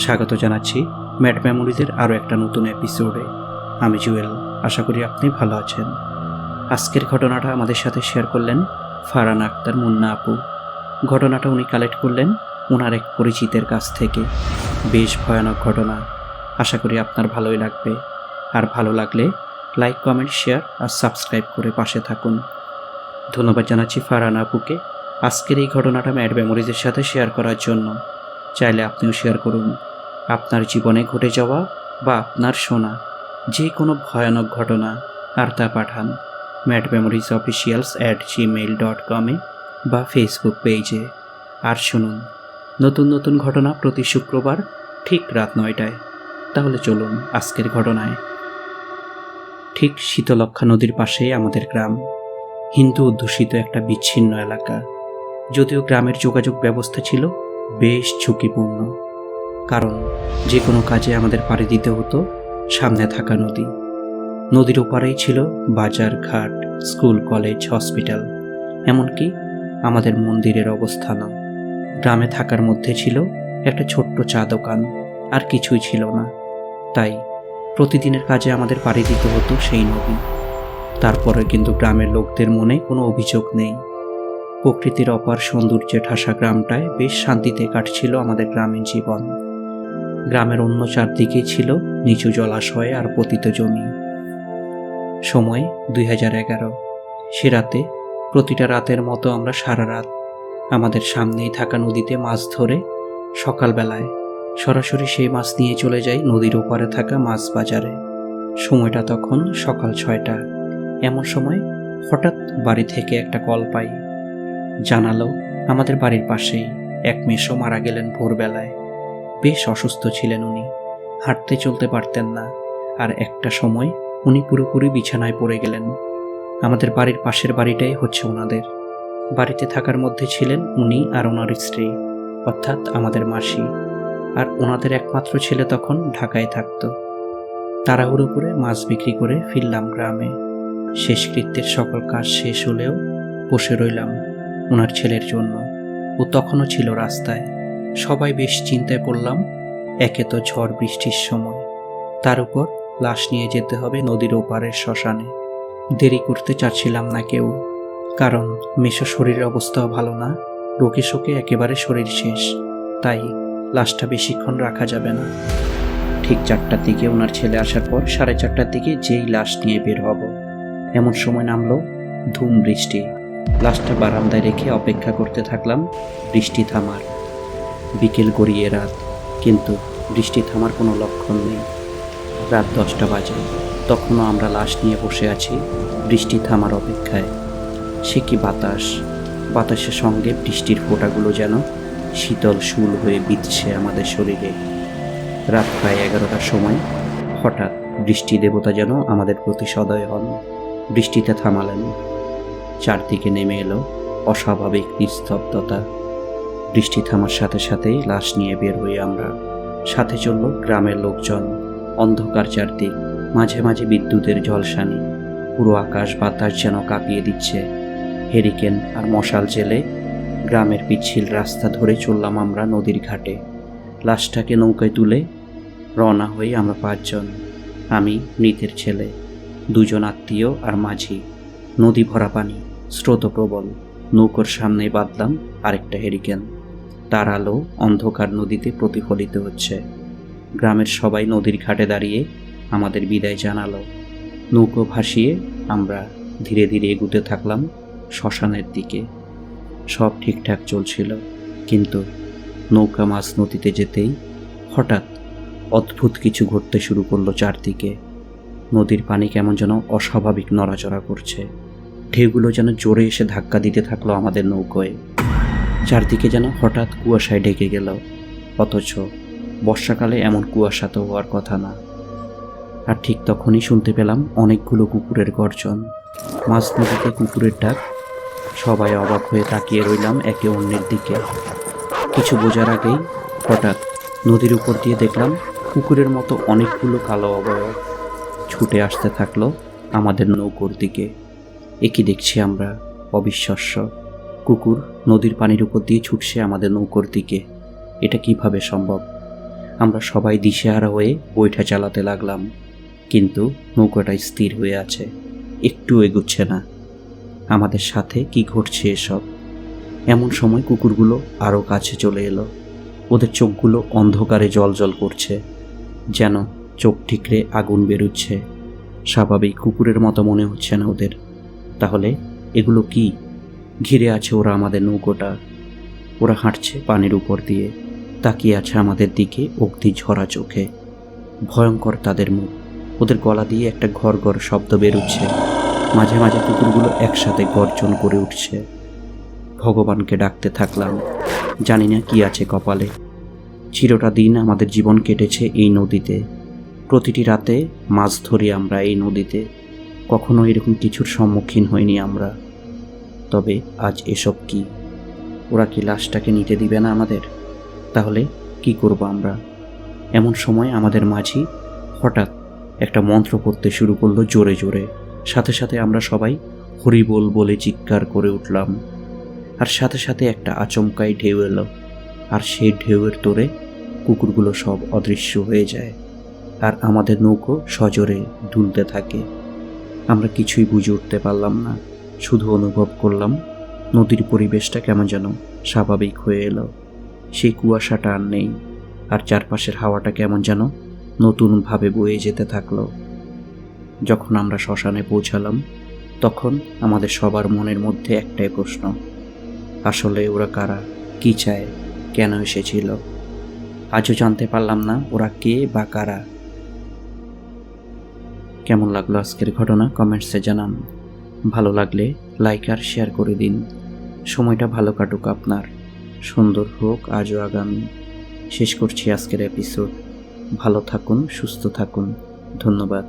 স্বাগত জানাচ্ছি ম্যাড মেমোরিজের আরও একটা নতুন এপিসোডে। আমি জুয়েল, আশা করি আপনি ভালো আছেন। আজকের ঘটনাটা আমাদের সাথে শেয়ার করলেন ফারহান আক্তার মুন্না আপু। ঘটনাটা উনি কালেক্ট করলেন ওনার এক পরিচিতের কাছ থেকে। বেশ ভয়ানক ঘটনা, আশা করি আপনার ভালোই লাগবে। আর ভালো লাগলে লাইক, কমেন্ট, শেয়ার আর সাবস্ক্রাইব করে পাশে থাকুন। ধন্যবাদ জানাচ্ছি ফারহান আপুকে আজকের এই ঘটনাটা ম্যাড মেমোরিজের সাথে শেয়ার করার জন্য। চাইলে আপনিও শেয়ার করুন আপনার জীবনে ঘটে যাওয়া বা আপনার শোনা যে কোনো ভয়ানক ঘটনা, আর তা পাঠান madmemories@gmail.com-এ বা ফেসবুক পেজে। আর শুনুন নতুন নতুন ঘটনা প্রতি শুক্রবার ঠিক রাত 9টায়। তাহলে চলুন আজকের ঘটনায়। ঠিক শীতলক্ষ্যা নদীর পাশেই আমাদের গ্রাম। হিন্দু অধ্যুষিত একটা বিচ্ছিন্ন এলাকা। যদিও গ্রামের যোগাযোগ ব্যবস্থা ছিল বেশ ঝুঁকিপূর্ণ, কারণ যে কোনো কাজে আমাদের পাড়ি দিতে হতো সামনে থাকা নদী। নদীর ওপারেই ছিল বাজার, ঘাট, স্কুল, কলেজ, হসপিটাল, এমনকি আমাদের মন্দিরের অবস্থানও। গ্রামে থাকার মধ্যে ছিল একটা ছোট্ট চা দোকান, আর কিছুই ছিল না। তাই প্রতিদিনের কাজে আমাদের পাড়ি দিতে হতো সেই নদী। তারপরে কিন্তু গ্রামের লোকদের মনে কোনো অভিযোগ নেই। প্রকৃতির অপার সৌন্দর্যে ঠাসা গ্রামটায় বেশ শান্তিতে কাটছিল আমাদের গ্রামীণ জীবন। গ্রামের অন্য চারদিকেই ছিল নিচু জলাশয় আর পতিত জমি। সময় 2011। সে রাতে প্রতিটা রাতের মতো আমরা সারা রাত আমাদের সামনেই থাকা নদীতে মাছ ধরে সকালবেলায় সরাসরি সেই মাছ নিয়ে চলে যাই নদীর ওপারে থাকা মাছ বাজারে। সময়টা তখন সকাল 6টা। এমন সময় হঠাৎ বাড়ি থেকে একটা কল পাই। জানালো আমাদের বাড়ির পাশেই এক মেসো মারা গেলেন ভোরবেলায়। বেশ অসুস্থ ছিলেন উনি, হাঁটতে চলতে পারতেন না। আর একটা সময় উনি পুরোপুরি বিছানায় পড়ে গেলেন। আমাদের বাড়ির পাশের বাড়িটাই হচ্ছে ওনাদের। বাড়িতে থাকার মধ্যে ছিলেন উনি আর ওনার স্ত্রী, অর্থাৎ আমাদের মাসি। আর ওনাদের একমাত্র ছেলে তখন ঢাকায় থাকতো। তাড়াহুড়ো করে মাছ বিক্রি করে ফিরলাম গ্রামে। শেষকৃত্যের সকল কাজ শেষ হলেও বসে রইলাম ওনার ছেলের জন্য। ও তখনও ছিল রাস্তায়। সবাই বেশ চিন্তায় পড়লাম। একে তো ঝড় বৃষ্টির সময়, তার উপর লাশ নিয়ে যেতে হবে নদীর ওপারের শ্মশানে। দেরি করতে চাচ্ছিলাম না কেউ, কারণ মেশো শরীরের অবস্থাও ভালো না, রোগে শোকে একেবারে শরীর শেষ। তাই লাশটা বেশিক্ষণ রাখা যাবে না। ঠিক 4টার দিকে ওনার ছেলে আসার পর 4:30টার দিকে যেই লাশ নিয়ে বের হব, এমন সময় নামলো ধুম বৃষ্টি। লাশটা বারান্দায় রেখে অপেক্ষা করতে থাকলাম বৃষ্টি থামার। বিকেল গড়িয়ে রাত, কিন্তু বৃষ্টি থামার কোনো লক্ষণ নেই। রাত 10টা বাজে, তখনও আমরা লাশ নিয়ে বসে আছি বৃষ্টি থামার অপেক্ষায়। সে কি বাতাস! বাতাসের সঙ্গে বৃষ্টির ফোঁটাগুলো যেন শীতল শুল হয়ে বিঁধছে আমাদের শরীরে। রাত প্রায় 11টার সময় হঠাৎ বৃষ্টি দেবতা যেন আমাদের প্রতি সদয় হন। বৃষ্টিতে থামালেন। চারদিকে নেমে এলো অস্বাভাবিক নিস্তব্ধতা। বৃষ্টি থামার সাথে সাথেই লাশ নিয়ে বের হই আমরা। সাথে চলল গ্রামের লোকজন। অন্ধকার চারদিক, মাঝে মাঝে বিদ্যুতের ঝলসানি। পুরো আকাশ বাতাস যেন কাঁপিয়ে দিচ্ছে। হেরিকেন আর মশাল জেলে গ্রামের পিচ্ছিল রাস্তা ধরে চললাম আমরা নদীর ঘাটে। লাশটাকে নৌকায় তুলে রওনা হই আমরা 5 জন। আমি, মৃতের ছেলে, 2 জন আত্মীয় আর মাঝি। নদী ভরা পানি, স্রোত প্রবল। নৌকোর সামনে বাঁধলাম আরেকটা হেরিকেন। তার আলো অন্ধকার নদীতে প্রতিফলিত হচ্ছে। গ্রামের সবাই নদীর ঘাটে দাঁড়িয়ে আমাদের বিদায় জানালো। নৌকো ভাসিয়ে আমরা ধীরে ধীরে এগুতে থাকলাম শ্মশানের দিকে। সব ঠিকঠাক চলছিল, কিন্তু নৌকা মাছ নদীতে যেতেই হঠাৎ অদ্ভুত কিছু ঘটতে শুরু করলো চারদিকে। নদীর পানি কেমন যেন অস্বাভাবিক নড়াচড়া করছে। ঢেউগুলো যেন জোরে এসে ধাক্কা দিতে থাকলো আমাদের নৌকোয়। চারদিকে যেন হঠাৎ কুয়াশায় ঢেকে গেল, অথচ বর্ষাকালে এমন কুয়াশা তো হওয়ার কথা না। আর ঠিক তখনই শুনতে পেলাম অনেকগুলো কুকুরের গর্জন, মাঝ নদীতে কুকুরের ডাক। সবাই অবাক হয়ে তাকিয়ে রইলাম একে অন্যের দিকে। কিছু বোঝার আগেই হঠাৎ নদীর উপর দিয়ে দেখলাম কুকুরের মতো অনেকগুলো কালো অবয়ব ছুটে আসতে থাকলো আমাদের নৌকোর দিকে। একই দেখছি আমরা, অবিশ্বাস্য। কুকুর নদীর পানির উপর দিয়ে ছুটছে আমাদের নৌকোর দিকে। এটা কিভাবে সম্ভব? আমরা সবাই দিশেহারা হয়ে বৈঠা চালাতে লাগলাম, কিন্তু নৌকাটা স্থির হয়ে আছে, একটু এগুচ্ছে না। আমাদের সাথে কি ঘটছে এসব? এমন সময় কুকুরগুলো আরও কাছে চলে এলো। ওদের চোখগুলো অন্ধকারে জ্বলজ্বল করছে, যেন চোখ ঠিকরে আগুন বেরোচ্ছে। স্বাভাবিক কুকুরের মতো মনে হচ্ছে না ওদের। তাহলে এগুলো কি? ঘিরে আছে ওরা আমাদের নৌকোটা। ওরা হাঁটছে পানির উপর দিয়ে, তাকিয়ে আছে আমাদের দিকে অগ্নি ঝরা চোখে। ভয়ঙ্কর তাদের মুখ, ওদের গলা দিয়ে একটা ঘর ঘর শব্দ বেরোচ্ছে। মাঝে মাঝে কুকুরগুলো একসাথে গর্জন করে উঠছে। ভগবানকে ডাকতে থাকলাম, জানি না কি আছে কপালে। চিরটা দিন আমাদের জীবন কেটেছে এই নদীতে। প্রতিটি রাতে মাছ ধরি আমরা এই নদীতে। কখনো এরকম কিছুর সম্মুখীন হইনি আমরা। তবে আজ এসব কি? ওরা কি লাশটাকে নিতে দিবে না আমাদের? তাহলে কি করব আমরা? এমন সময় আমাদের মাঝি হঠাৎ একটা মন্ত্র পড়তে শুরু করলো জোরে জোরে। সাথে সাথে আমরা সবাই হরিবোল বলে চিৎকার করে উঠলাম। আর সাথে সাথে একটা আচমকাই ঢেউ এলো, আর সেই ঢেউয়ের তোড়ে কুকুরগুলো সব অদৃশ্য হয়ে যায়, আর আমাদের নৌকো সজোরে দুলতে থাকে। আমরা কিছুই বুঝে উঠতে পারলাম না, শুধু অনুভব করলাম নদীর পরিবেশটা কেমন যেন স্বাভাবিক হয়ে এলো। সেই কুয়াশাটা আর নেই, আর চারপাশের হাওয়াটা কেমন যেন নতুনভাবে বয়ে যেতে থাকলো। যখন আমরা শ্মশানে পৌঁছালাম, তখন আমাদের সবার মনের মধ্যে একটাই প্রশ্ন, আসলে ওরা কারা, কি চায়, কেন এসেছিল? আজও জানতে পারলাম না ওরা কে বা কারা। কেমন লাগলো আজকের ঘটনা কমেন্টসে জানান। ভালো লাগলে লাইক আর শেয়ার করে দিন। সময়টা ভালো কাটুক আপনার, সুন্দর হোক আজও আগামী। শেষ করছি আজকের এপিসোড। ভালো থাকুন, সুস্থ থাকুন। ধন্যবাদ।